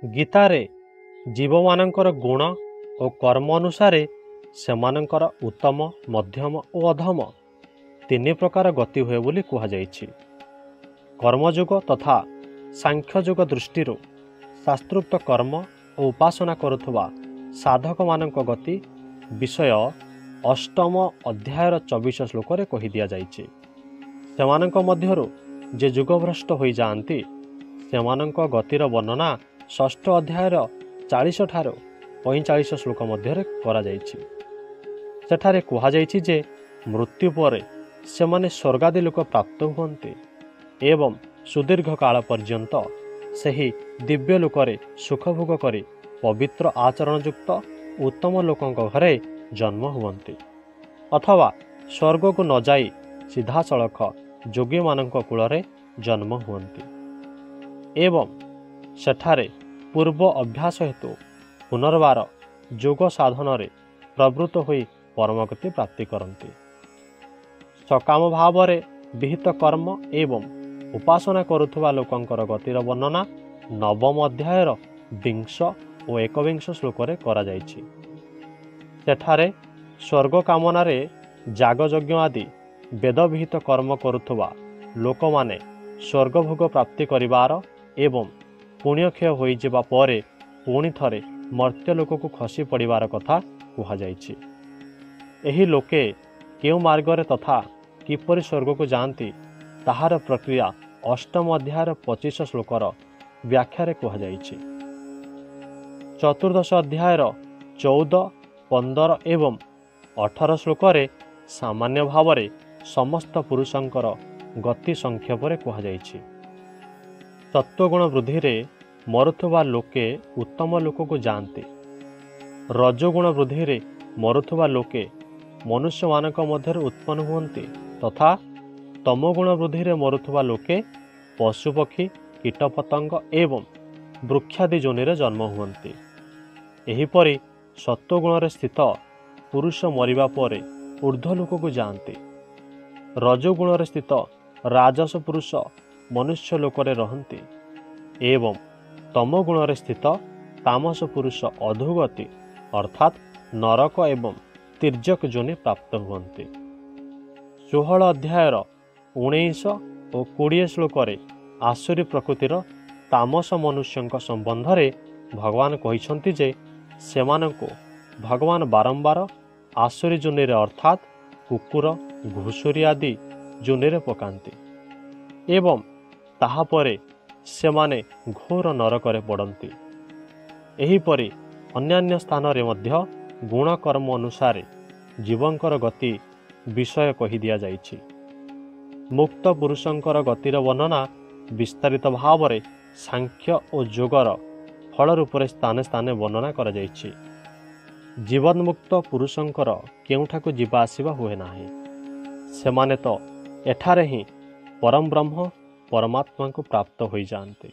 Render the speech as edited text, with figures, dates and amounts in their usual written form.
ଗୀତାରେ ଜୀବମାନଙ୍କର ଗୁଣ ଓ କର୍ମ ଅନୁସାରେ ସେମାନଙ୍କର ଉତ୍ତମ, ମଧ୍ୟମ ଓ ଅଧମ ତିନି ପ୍ରକାର ଗତି ହୁଏ ବୋଲି କୁହାଯାଇଛି। କର୍ମଯୁଗ ତଥା ସାଂଖ୍ୟଯୁଗ ଦୃଷ୍ଟିରୁ ଶାସ୍ତ୍ରୋକ୍ତ କର୍ମ ଓ ଉପାସନା କରୁଥିବା ସାଧକମାନଙ୍କ ଗତି ବିଷୟ ଅଷ୍ଟମ ଅଧ୍ୟାୟର 24 ଶ୍ଲୋକରେ କହିଦିଆଯାଇଛି। ସେମାନଙ୍କ ମଧ୍ୟରୁ ଯେ ଯୁଗଭ୍ରଷ୍ଟ ହୋଇଯାଆନ୍ତି ସେମାନଙ୍କ ଗତିର ବର୍ଣ୍ଣନା ଷଷ୍ଠ ଅଧ୍ୟାୟର 40 ଠାରୁ 45 ଶ୍ଲୋକ ମଧ୍ୟରେ କରାଯାଇଛି। ସେଠାରେ କୁହାଯାଇଛି ଯେ ମୃତ୍ୟୁ ପରେ ସେମାନେ ସ୍ୱର୍ଗାଦି ଲୋକ ପ୍ରାପ୍ତ ହୁଅନ୍ତି ଏବଂ ସୁଦୀର୍ଘ କାଳ ପର୍ଯ୍ୟନ୍ତ ସେହି ଦିବ୍ୟ ଲୋକରେ ସୁଖଭୋଗ କରି ପବିତ୍ର ଆଚରଣଯୁକ୍ତ ଉତ୍ତମ ଲୋକଙ୍କ ଘରେ ଜନ୍ମ ହୁଅନ୍ତି, ଅଥବା ସ୍ୱର୍ଗକୁ ନ ଯାଇ ସିଧାସଳଖ ଯୋଗୀମାନଙ୍କ କୂଳରେ ଜନ୍ମ ହୁଅନ୍ତି ଏବଂ ସେଠାରେ ପୂର୍ବ ଅଭ୍ୟାସ ହେତୁ ପୁନର୍ବାର ଯୋଗ ସାଧନରେ ପ୍ରବୃତ୍ତ ହୋଇ ପରମଗତି ପ୍ରାପ୍ତି କରନ୍ତି। ସକାମ ଭାବରେ ବିହିତ କର୍ମ ଏବଂ ଉପାସନା କରୁଥିବା ଲୋକଙ୍କର ଗତିର ବର୍ଣ୍ଣନା ନବମ ଅଧ୍ୟାୟର 20 ଓ 21 ଶ୍ଲୋକରେ କରାଯାଇଛି। ସେଠାରେ ସ୍ୱର୍ଗ କାମନାରେ ଯାଗଯଜ୍ଞ ଆଦି ବେଦବିହିତ କର୍ମ କରୁଥିବା ଲୋକମାନେ ସ୍ୱର୍ଗଭୋଗ ପ୍ରାପ୍ତି କରିବାର ଏବଂ ପୁଣ୍ୟକ୍ଷୟ ହୋଇଯିବା ପରେ ପୁଣି ଥରେ ମର୍ତ୍ତ୍ୟ ଲୋକକୁ ଖସି ପଡ଼ିବାର କଥା କୁହାଯାଇଛି। ଏହି ଲୋକେ କେଉଁ ମାର୍ଗରେ ତଥା କିପରି ସ୍ୱର୍ଗକୁ ଯାଆନ୍ତି ତାହାର ପ୍ରକ୍ରିୟା ଅଷ୍ଟମ ଅଧ୍ୟାୟର 25 ଶ୍ଲୋକର ବ୍ୟାଖ୍ୟାରେ କୁହାଯାଇଛି। ଚତୁର୍ଦ୍ଦଶ ଅଧ୍ୟାୟର 14, 15 ଏବଂ 18 ଶ୍ଲୋକରେ ସାମାନ୍ୟ ଭାବରେ ସମସ୍ତ ପୁରୁଷଙ୍କର ଗତି ସଂକ୍ଷେପରେ କୁହାଯାଇଛି। ସତ୍ୱଗୁଣ ବୃଦ୍ଧିରେ ମରୁଥିବା ଲୋକେ ଉତ୍ତମ ଲୋକକୁ ଯାଆନ୍ତି। ରଜୋଗୁଣ ବୃଦ୍ଧିରେ ମରୁଥିବା ଲୋକେ ମନୁଷ୍ୟମାନଙ୍କ ମଧ୍ୟରେ ଉତ୍ପନ୍ନ ହୁଅନ୍ତି ତଥା ତମୋଗୁଣ ବୃଦ୍ଧିରେ ମରୁଥିବା ଲୋକେ ପଶୁପକ୍ଷୀ, କୀଟପତଙ୍ଗ ଏବଂ ବୃକ୍ଷାଦି ଯୋନିରେ ଜନ୍ମ ହୁଅନ୍ତି। ଏହିପରି ସତ୍ୱଗୁଣରେ ସ୍ଥିତ ପୁରୁଷ ମରିବା ପରେ ଊର୍ଦ୍ଧ୍ୱ ଲୋକକୁ ଯାଆନ୍ତି। ରଜୋଗୁଣରେ ସ୍ଥିତ ରାଜସ ପୁରୁଷ ମନୁଷ୍ୟ ଲୋକରେ ରହନ୍ତି ଏବଂ ତମୋଗୁଣରେ ସ୍ଥିତ ତାମସ ପୁରୁଷ ଅଧୋଗତି ଅର୍ଥାତ୍ ନରକ ଏବଂ ତିର୍ଯ୍ୟକ୍ ଯୋନି ପ୍ରାପ୍ତ ହୁଅନ୍ତି। 16 ଅଧ୍ୟାୟର 19 ଓ 20 ଶ୍ଲୋକରେ ଆସୁରୀ ପ୍ରକୃତିର ତାମସ ମନୁଷ୍ୟଙ୍କ ସମ୍ବନ୍ଧରେ ଭଗବାନ କହିଛନ୍ତି ଯେ ସେମାନଙ୍କୁ ଭଗବାନ ବାରମ୍ବାର ଆସୁରୀ ଯୋନିରେ ଅର୍ଥାତ୍ କୁକୁର, ଘୁଷୁରୀ ଆଦି ଯୋନିରେ ପକାନ୍ତି ଏବଂ ତାହାପରେ ସେମାନେ ଘୋର ନରକରେ ପଡ଼ନ୍ତି। ଏହିପରି ଅନ୍ୟାନ୍ୟ ସ୍ଥାନରେ ମଧ୍ୟ ଗୁଣକର୍ମ ଅନୁସାରେ ଜୀବଙ୍କର ଗତି ବିଷୟ କହିଦିଆଯାଇଛି। ମୁକ୍ତ ପୁରୁଷଙ୍କର ଗତିର ବର୍ଣ୍ଣନା ବିସ୍ତାରିତ ଭାବରେ ସାଂଖ୍ୟ ଓ ଯୋଗର ଫଳ ରୂପରେ ସ୍ଥାନେ ସ୍ଥାନେ ବର୍ଣ୍ଣନା କରାଯାଇଛି। ଜୀବନ୍ମୁକ୍ତ ପୁରୁଷଙ୍କର କେଉଁଠାକୁ ଯିବା ଆସିବା ହୁଏ ନାହିଁ। ସେମାନେ ତ ଏଠାରେ ହିଁ ପରମ ବ୍ରହ୍ମ ପରମାତ୍ମାଙ୍କୁ ପ୍ରାପ୍ତ ହୋଇଯାଆନ୍ତି।